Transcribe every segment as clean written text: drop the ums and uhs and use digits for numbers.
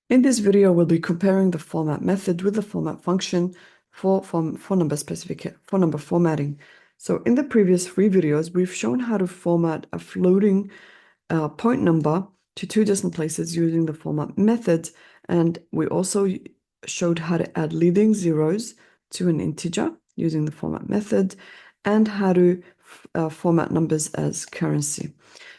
In this video, we'll be comparing the format method with the format function for number formatting. So in the previous 3 videos, we've shown how to format a floating point number to 2 decimal places using the format method. And we also showed how to add leading zeros to an integer using the format method and how to format numbers as currency.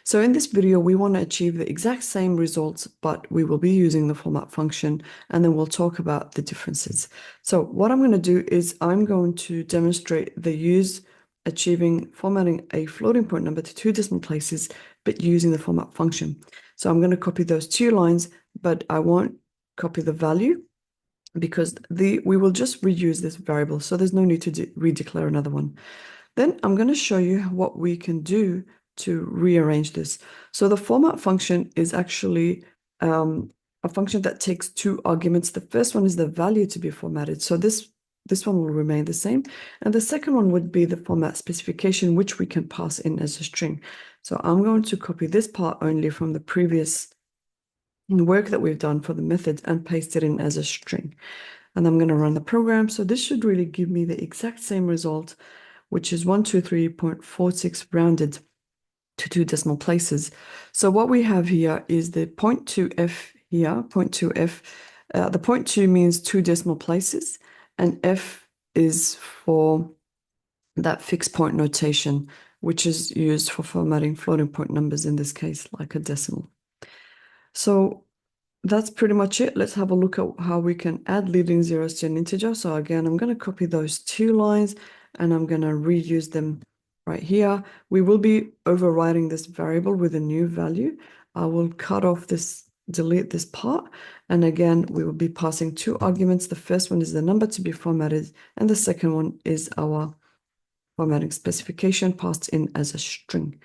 So in this video, we want to achieve the exact same results, but we will be using the format function, and then we'll talk about the differences. So what I'm going to do is I'm going to demonstrate the achieving formatting a floating point number to 2 decimal places, but using the format function. So I'm going to copy those 2 lines, but I won't copy the value because we will just reuse this variable. So there's no need to redeclare another one. Then I'm going to show you what we can do to rearrange this. So the format function is actually a function that takes 2 arguments. The first one is the value to be formatted. So this one will remain the same. And the second one would be the format specification, which we can pass in as a string. So I'm going to copy this part only from the previous work that we've done for the method and paste it in as a string. And I'm going to run the program. So this should really give me the exact same result, which is 123.46 rounded to 2 decimal places. So what we have here is the 0.2f here, 0.2f. The 0.2 means 2 decimal places, and f is for that fixed point notation, which is used for formatting floating point numbers, in this case, like a decimal. So that's pretty much it. Let's have a look at how we can add leading zeros to an integer. So again, I'm going to copy those 2 lines and I'm going to reuse them right here. We will be overriding this variable with a new value. I will cut off this, delete this part. And again, we will be passing 2 arguments. The first one is the number to be formatted, and the second one is our formatting specification passed in as a string.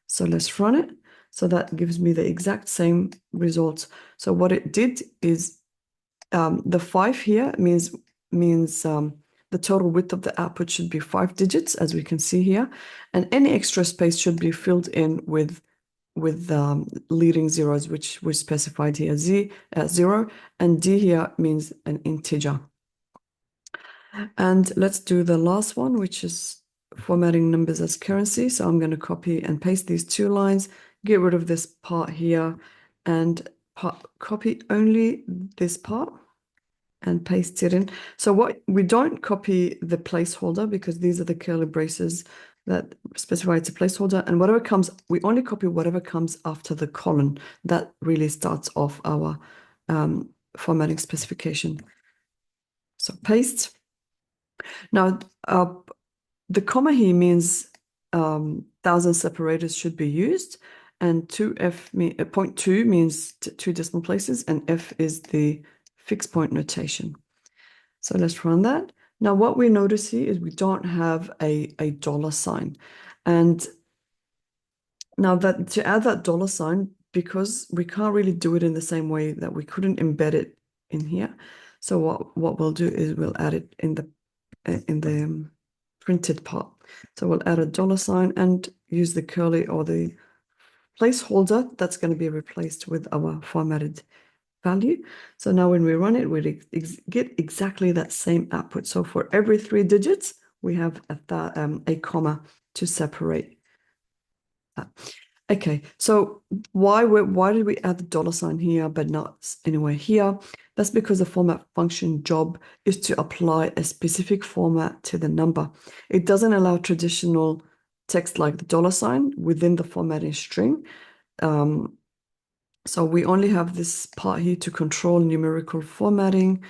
So let's run it. So that gives me the exact same results. So what it did is the 5 here means the total width of the output should be 5 digits, as we can see here, and any extra space should be filled in with leading zeros, which we specified here, 0, and D here means an integer. And let's do the last one, which is formatting numbers as currency. So I'm going to copy and paste these 2 lines, get rid of this part here, and copy only this part and paste it in. So what we don't copy the placeholder, because these are the curly braces that specify it's a placeholder, and whatever comes, we only copy whatever comes after the colon. That really starts off our formatting specification. So paste. Now, the comma here means 1,000 separators should be used, and 0.2 means 2 decimal places, and F is the fixed point notation. So let's run that. Now, what we notice here is we don't have a dollar sign. And now that to add that dollar sign, because we can't really do it in the same way that we couldn't embed it in here. So what we'll do is we'll add it in the printed part. So we'll add a dollar sign and use the curly or the placeholder that's going to be replaced with our formatted value. So now when we run it, we get exactly that same output. So for every 3 digits, we have a comma to separate that. Okay, so why did we add the dollar sign here but not anywhere here? That's because the format function job is to apply a specific format to the number. It doesn't allow traditional text like the dollar sign within the formatting string. So we only have this part here to control numerical formatting,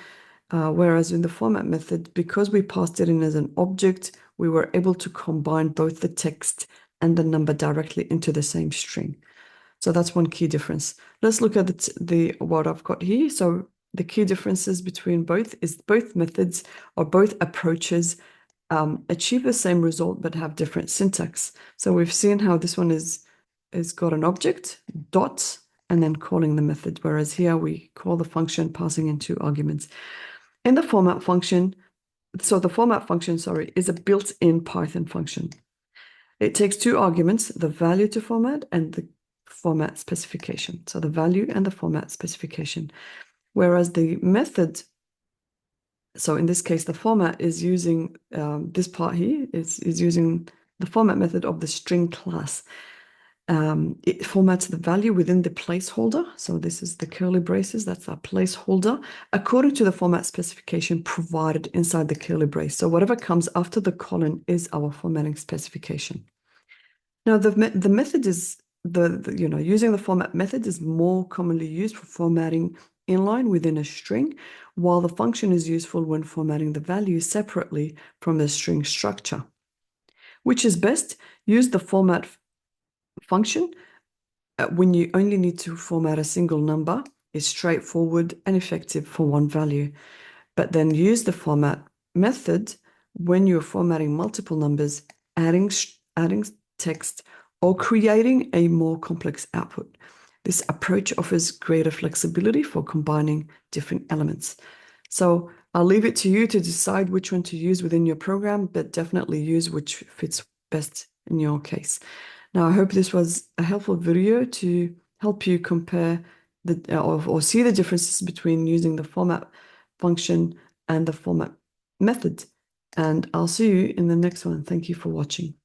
whereas in the format method, because we passed it in as an object, we were able to combine both the text and the number directly into the same string. So that's one key difference. Let's look at what I've got here. So the key differences between both is both methods or both approaches achieve the same result but have different syntax. So we've seen how this one is got an object, dot, and then calling the method, whereas here we call the function passing in 2 arguments. In the format function, so the format function, sorry, is a built-in Python function. It takes 2 arguments, the value to format and the format specification. So the value and the format specification. Whereas the method, so in this case, the format is using this part here is using the format method of the string class. It formats the value within the placeholder. So this is the curly braces, that's our placeholder, according to the format specification provided inside the curly brace. So whatever comes after the colon is our formatting specification. Now the method is using the format method is more commonly used for formatting inline within a string, while the function is useful when formatting the value separately from the string structure. Which is best? Use the format function when you only need to format a single number. Is straightforward and effective for one value. But then use the format method when you're formatting multiple numbers, adding text, or creating a more complex output. This approach offers greater flexibility for combining different elements. So I'll leave it to you to decide which one to use within your program, but definitely use which fits best in your case. Now, I hope this was a helpful video to help you compare or see the differences between using the format function and the format method. And I'll see you in the next one. Thank you for watching.